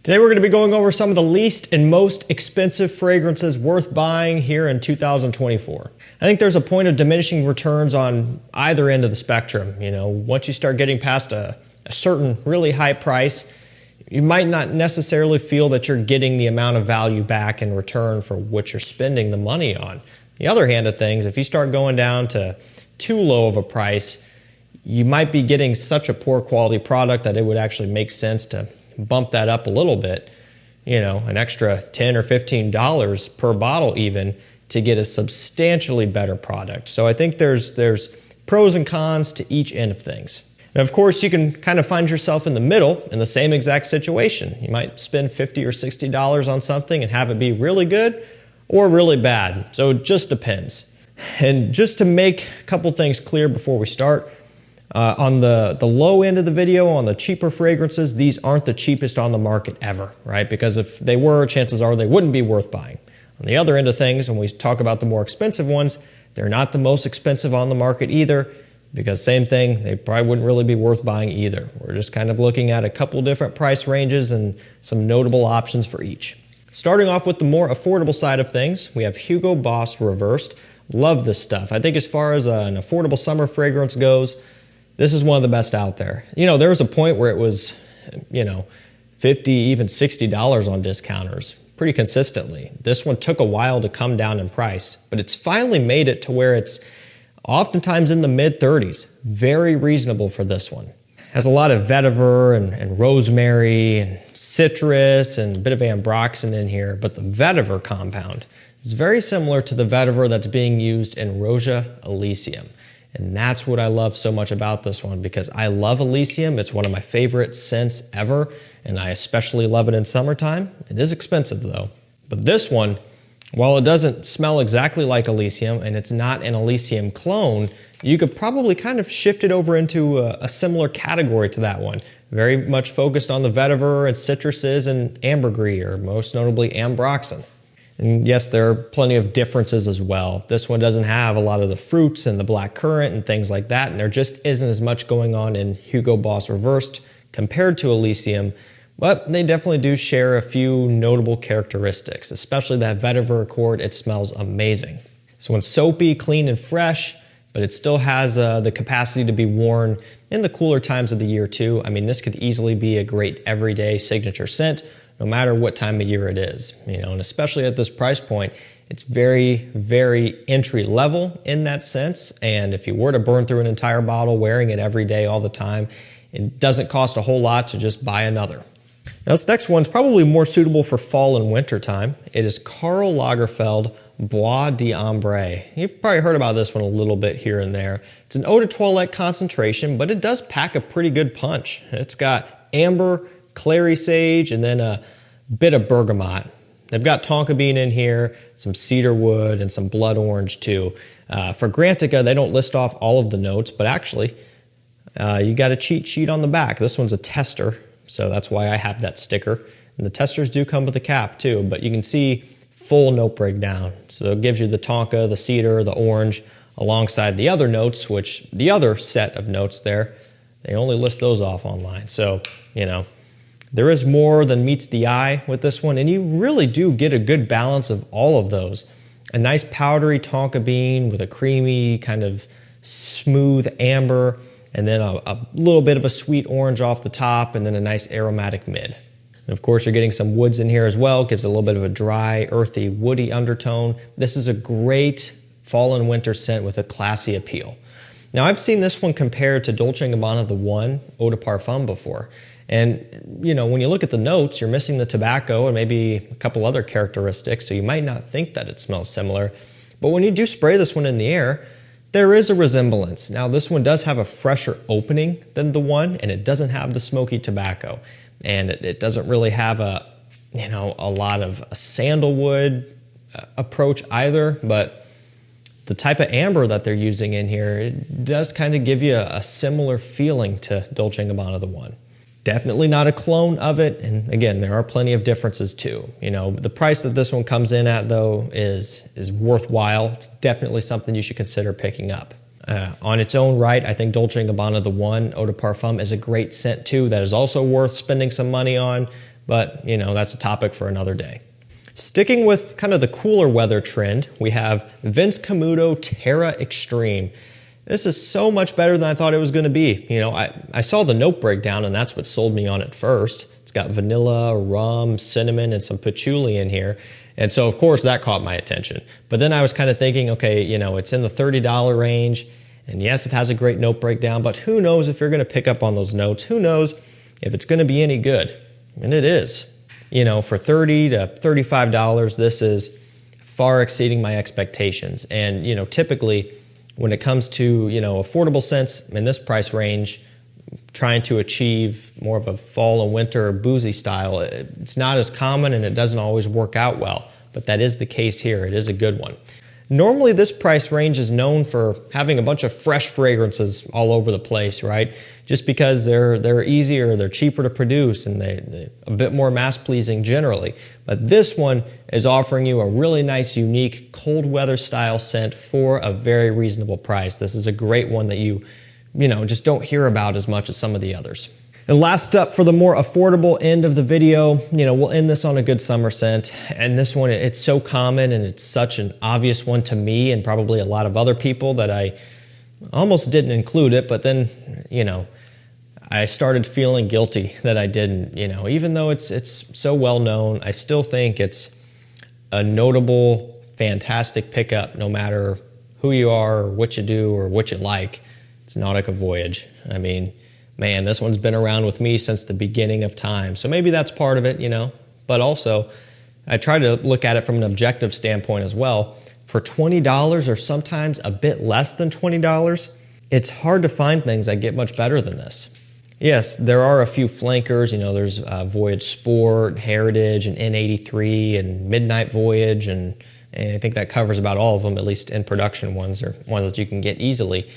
Today we're going to be going over some of the least and most expensive fragrances worth buying here in 2024. I think there's a point of diminishing returns on either end of the spectrum. You know, once you start getting past a certain really high price, you might not necessarily feel that you're getting the amount of value back in return for what you're spending the money on. The other hand of things, if you start going down to too low of a price, you might be getting such a poor quality product that it would actually make sense to bump that up a little bit, you know, an extra $10 or $15 per bottle even, to get a substantially better product. So I think there's pros and cons to each end of things. And of course, you can kind of find yourself in the middle in the same exact situation. You might spend $50 or $60 on something and have it be really good or really bad. So it just depends. And just to make a couple things clear before we start, on the low end of the video, on the cheaper fragrances, these aren't the cheapest on the market ever, right? Because if they were, chances are they wouldn't be worth buying. On the other end of things, when we talk about the more expensive ones, they're not the most expensive on the market either, because same thing, they probably wouldn't really be worth buying either. We're just kind of looking at a couple different price ranges and some notable options for each. Starting off with the more affordable side of things, we have Hugo Boss Reversed. Love this stuff. I think as far as an affordable summer fragrance goes, this is one of the best out there. You know, there was a point where it was, you know, $50, even $60 on discounters pretty consistently. This one took a while to come down in price, but it's finally made it to where it's oftentimes in the mid-30s. Very reasonable for this one. Has a lot of vetiver and rosemary and citrus and a bit of ambroxan in here, but the vetiver compound is very similar to the vetiver that's being used in Roja Elysium. And that's what I love so much about this one, because I love Elysium. It's one of my favorite scents ever, and I especially love it in summertime. It is expensive though. But this one, while it doesn't smell exactly like Elysium and it's not an Elysium clone, you could probably kind of shift it over into a similar category to that one. Very much focused on the vetiver and citruses and ambergris, or most notably ambroxan. And yes, there are plenty of differences as well. This one doesn't have a lot of the fruits and the black currant and things like that, and there just isn't as much going on in Hugo Boss Reversed compared to Elysium, but they definitely do share a few notable characteristics, especially that vetiver accord. It smells amazing. This one's soapy, clean, and fresh, but it still has the capacity to be worn in the cooler times of the year too. I mean, this could easily be a great everyday signature scent, no matter what time of year it is, you know, and especially at this price point, it's very, very entry level in that sense. And if you were to burn through an entire bottle wearing it every day, all the time, it doesn't cost a whole lot to just buy another. Now, this next one's probably more suitable for fall and winter time. It is Karl Lagerfeld Bois d'Ombre. You've probably heard about this one a little bit here and there. It's an eau de toilette concentration, but it does pack a pretty good punch. It's got amber, clary sage, and then a bit of bergamot. They've got tonka bean in here, some cedar wood, and some blood orange too. For Fragrantica, they don't list off all of the notes, but actually, you got a cheat sheet on the back. This one's a tester, so that's why I have that sticker. And the testers do come with a cap too, but you can see full note breakdown. So it gives you the tonka, the cedar, the orange, alongside the other notes, which the other set of notes there, they only list those off online. So, you know, there is more than meets the eye with this one, and you really do get a good balance of all of those. A nice powdery tonka bean with a creamy kind of smooth amber, and then a little bit of a sweet orange off the top, and then a nice aromatic mid. And of course, you're getting some woods in here as well. Gives a little bit of a dry, earthy, woody undertone. This is a great fall and winter scent with a classy appeal. Now, I've seen this one compared to Dolce & Gabbana The One Eau de Parfum before. And, you know, when you look at the notes, you're missing the tobacco and maybe a couple other characteristics, so you might not think that it smells similar. But when you do spray this one in the air, there is a resemblance. Now, this one does have a fresher opening than The One, and it doesn't have the smoky tobacco. And it doesn't really have a lot of a sandalwood approach either, but the type of amber that they're using in here, it does kind of give you a similar feeling to Dolce & Gabbana The One. Definitely not a clone of it, and again, there are plenty of differences too. You know, the price that this one comes in at though is worthwhile. It's definitely something you should consider picking up. On its own right, I think Dolce & Gabbana The One Eau de Parfum is a great scent too that is also worth spending some money on, but you know, that's a topic for another day. Sticking with kind of the cooler weather trend, we have Vince Camuto Terra Extreme. This is so much better than I thought it was going to be. You know, I saw the note breakdown and that's what sold me on it first. It's got vanilla, rum, cinnamon, and some patchouli in here. And so of course that caught my attention. But then I was kind of thinking, okay, you know, it's in the $30 range. And yes, it has a great note breakdown, but who knows if you're going to pick up on those notes? Who knows if it's going to be any good? And it is. You know, for $30 to $35, this is far exceeding my expectations. And, you know, typically when it comes to, you know, affordable scents in this price range, trying to achieve more of a fall and winter boozy style, it's not as common and it doesn't always work out well. But that is the case here. It is a good one. Normally, this price range is known for having a bunch of fresh fragrances all over the place, right? Just because they're easier, they're cheaper to produce, and they're a bit more mass-pleasing generally. But this one is offering you a really nice, unique, cold weather style scent for a very reasonable price. This is a great one that you know, just don't hear about as much as some of the others. And last up, for the more affordable end of the video, you know, we'll end this on a good summer scent. And this one, it's so common and it's such an obvious one to me and probably a lot of other people that I almost didn't include it. But then, you know, I started feeling guilty that I didn't. You know, even though it's so well known, I still think it's a notable, fantastic pickup no matter who you are or what you do or what you like. It's nautic A Voyage. I mean, man, this one's been around with me since the beginning of time. So maybe that's part of it, you know. But also, I try to look at it from an objective standpoint as well. For $20 or sometimes a bit less than $20, it's hard to find things that get much better than this. Yes, there are a few flankers. You know, there's Voyage Sport, Heritage, and N83, and Midnight Voyage, and I think that covers about all of them, at least in production ones, or ones that you can get easily.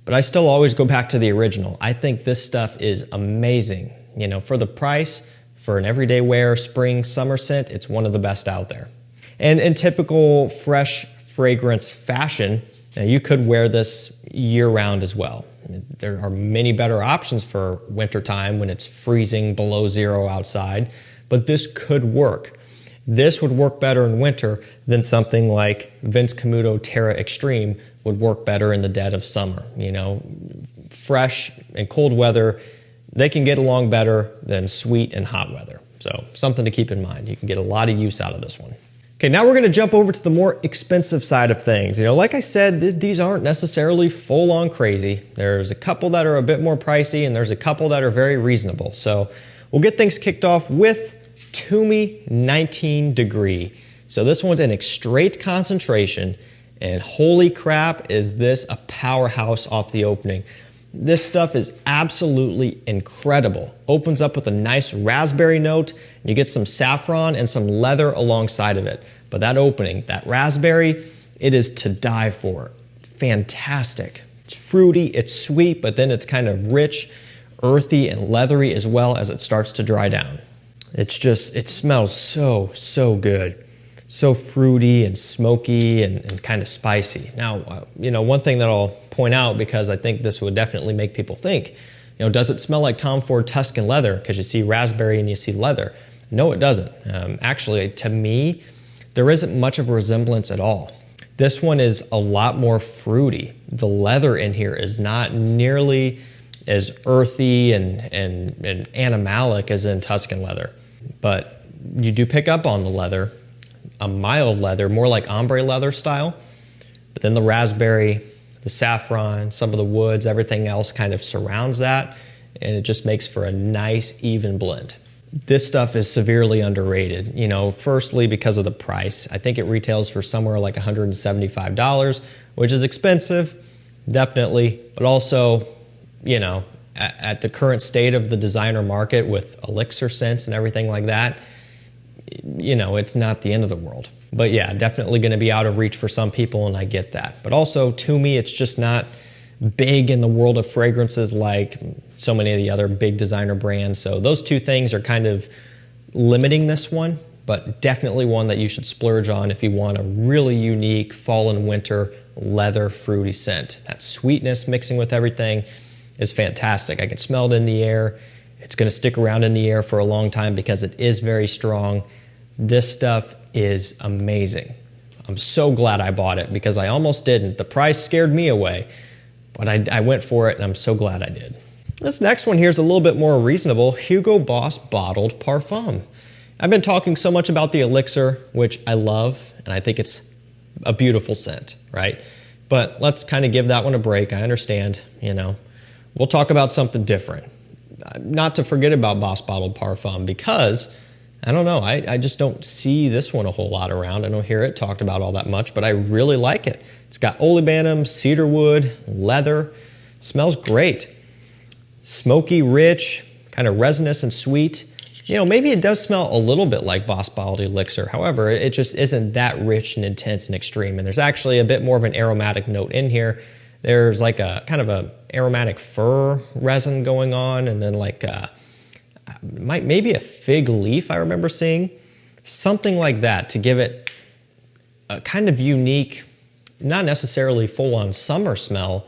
But I still always go back to the original. I think this stuff is amazing. You know, for the price, for an everyday wear, spring, summer scent, it's one of the best out there. And in typical fresh fragrance fashion, now you could wear this year-round as well. There are many better options for wintertime when it's freezing below zero outside, but this could work. This would work better in winter than something like Vince Camuto Terra Extreme would work better in the dead of summer. You know, fresh and cold weather, they can get along better than sweet and hot weather. So something to keep in mind. You can get a lot of use out of this one. Okay, now we're going to jump over to the more expensive side of things. You know, like I said, these aren't necessarily full-on crazy. There's a couple that are a bit more pricey, and there's a couple that are very reasonable. So we'll get things kicked off with Tumi 19 Degree. So this one's in straight concentration, and holy crap, is this a powerhouse off the opening. This stuff is absolutely incredible. Opens up with a nice raspberry note. You get some saffron and some leather alongside of it. But that opening, that raspberry, it is to die for. Fantastic. It's fruity, it's sweet, but then it's kind of rich, earthy, and leathery as well as it starts to dry down. It's just, it smells so good. So fruity and smoky and kind of spicy. Now, you know, one thing that I'll point out, because I think this would definitely make people think, you know, does it smell like Tom Ford Tuscan leather? Because you see raspberry and you see leather. No, it doesn't. Actually, to me, there isn't much of a resemblance at all. This one is a lot more fruity. The leather in here is not nearly as earthy and animalic as in Tuscan leather. But you do pick up on the leather. A mild leather, more like ombre leather style, but then the raspberry, the saffron, some of the woods, everything else kind of surrounds that, and it just makes for a nice even blend. This stuff is severely underrated, you know, firstly because of the price. I think it retails for somewhere like $175, which is expensive, definitely, but also, you know, at the current state of the designer market with elixir scents and everything like that, you know, it's not the end of the world. But yeah, definitely going to be out of reach for some people, and I get that. But also, to me, it's just not big in the world of fragrances like so many of the other big designer brands. So those two things are kind of limiting this one, but definitely one that you should splurge on if you want a really unique fall and winter leather fruity scent. That sweetness mixing with everything is fantastic. I can smell it in the air. It's going to stick around in the air for a long time because it is very strong. This stuff is amazing. I'm so glad I bought it because I almost didn't. The price scared me away, but I went for it and I'm so glad I did. This next one here is a little bit more reasonable. Hugo Boss Bottled Parfum. I've been talking so much about the Elixir, which I love, and I think it's a beautiful scent, right? But let's kind of give that one a break. I understand, you know. We'll talk about something different. Not to forget about Boss Bottled Parfum because, I don't know, I just don't see this one a whole lot around. I don't hear it talked about all that much, but I really like it. It's got olibanum, cedarwood, leather. Smells great. Smoky, rich, kind of resinous and sweet. You know, maybe it does smell a little bit like Boss Bottled Elixir. However, it just isn't that rich and intense and extreme. And there's actually a bit more of an aromatic note in here. There's like a kind of a aromatic fir resin going on, and then like maybe a fig leaf I remember seeing. Something like that to give it a kind of unique, not necessarily full-on summer smell,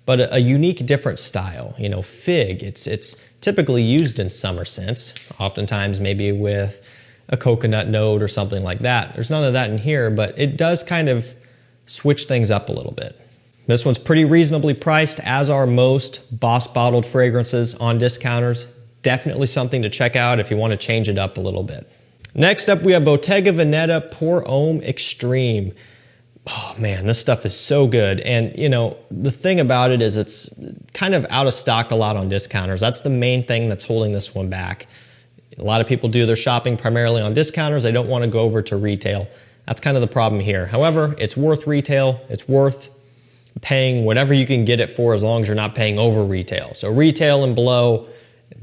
but a unique different style. You know, fig, it's typically used in summer scents, oftentimes maybe with a coconut note or something like that. There's none of that in here, but it does kind of switch things up a little bit. This one's pretty reasonably priced, as are most Boss Bottled fragrances on discounters. Definitely something to check out if you want to change it up a little bit. Next up, we have Bottega Veneta Pour Homme Extreme. Oh man, this stuff is so good. And you know, the thing about it is it's kind of out of stock a lot on discounters. That's the main thing that's holding this one back. A lot of people do their shopping primarily on discounters. They don't want to go over to retail. That's kind of the problem here. However, it's worth retail. It's worth paying whatever you can get it for as long as you're not paying over retail. So retail and below,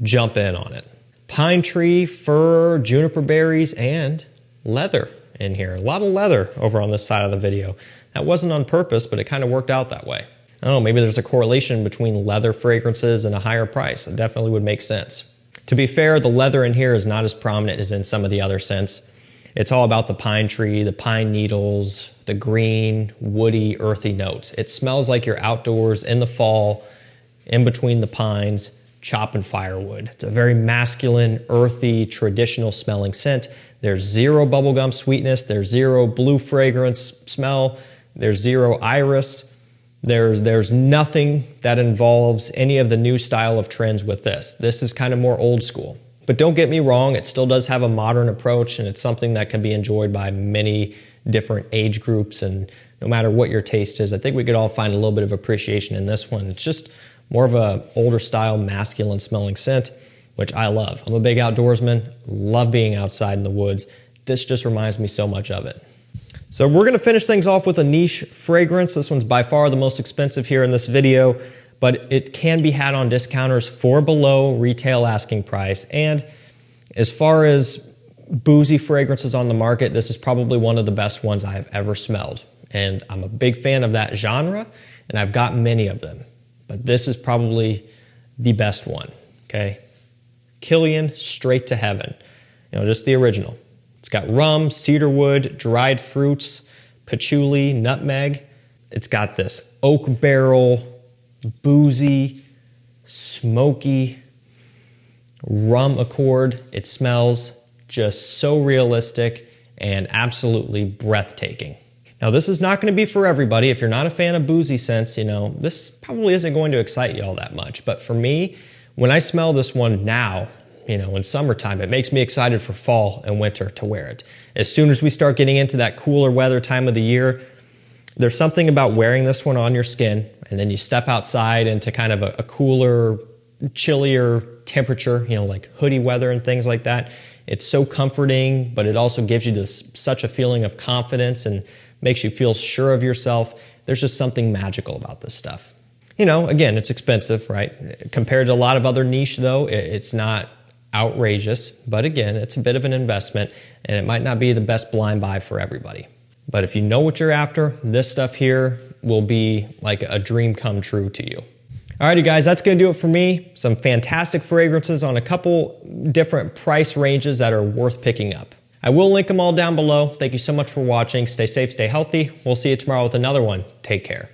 jump in on it. Pine tree, fir, juniper berries, and leather in here. A lot of leather over on this side of the video. That wasn't on purpose, but it kind of worked out that way. I don't know, maybe there's a correlation between leather fragrances and a higher price. It definitely would make sense. To be fair, the leather in here is not as prominent as in some of the other scents. It's all about the pine tree, the pine needles, the green, woody, earthy notes. It smells like you're outdoors in the fall, in between the pines, chopping firewood. It's a very masculine, earthy, traditional smelling scent. There's zero bubblegum sweetness. There's zero blue fragrance smell. There's zero iris. There's nothing that involves any of the new style of trends with this. This is kind of more old school. But don't get me wrong, it still does have a modern approach, and it's something that can be enjoyed by many different age groups, and no matter what your taste is, I think we could all find a little bit of appreciation in this one. It's just more of a older style, masculine smelling scent, which I love. I'm a big outdoorsman, love being outside in the woods. This just reminds me so much of it. So we're gonna finish things off with a niche fragrance. This one's by far the most expensive here in this video, but it can be had on discounters for below retail asking price. And as far as boozy fragrances on the market, this is probably one of the best ones I have ever smelled. And I'm a big fan of that genre, and I've got many of them. But this is probably the best one, okay? Killian Straight to Heaven. You know, just the original. It's got rum, cedarwood, dried fruits, patchouli, nutmeg. It's got this oak barrel, boozy, smoky rum accord. It smells just so realistic and absolutely breathtaking. Now, this is not going to be for everybody. If you're not a fan of boozy scents, you know, this probably isn't going to excite you all that much. But for me, when I smell this one now, you know, in summertime, it makes me excited for fall and winter to wear it. As soon as we start getting into that cooler weather time of the year, there's something about wearing this one on your skin, and then you step outside into kind of a cooler, chillier temperature, you know, like hoodie weather and things like that. It's so comforting, but it also gives you such a feeling of confidence and makes you feel sure of yourself. There's just something magical about this stuff. You know, again, it's expensive, right? Compared to a lot of other niche, though, it's not outrageous. But again, it's a bit of an investment, and it might not be the best blind buy for everybody. But if you know what you're after, this stuff here will be like a dream come true to you. Alrighty guys, that's gonna do it for me. Some fantastic fragrances on a couple different price ranges that are worth picking up. I will link them all down below. Thank you so much for watching. Stay safe, stay healthy. We'll see you tomorrow with another one. Take care.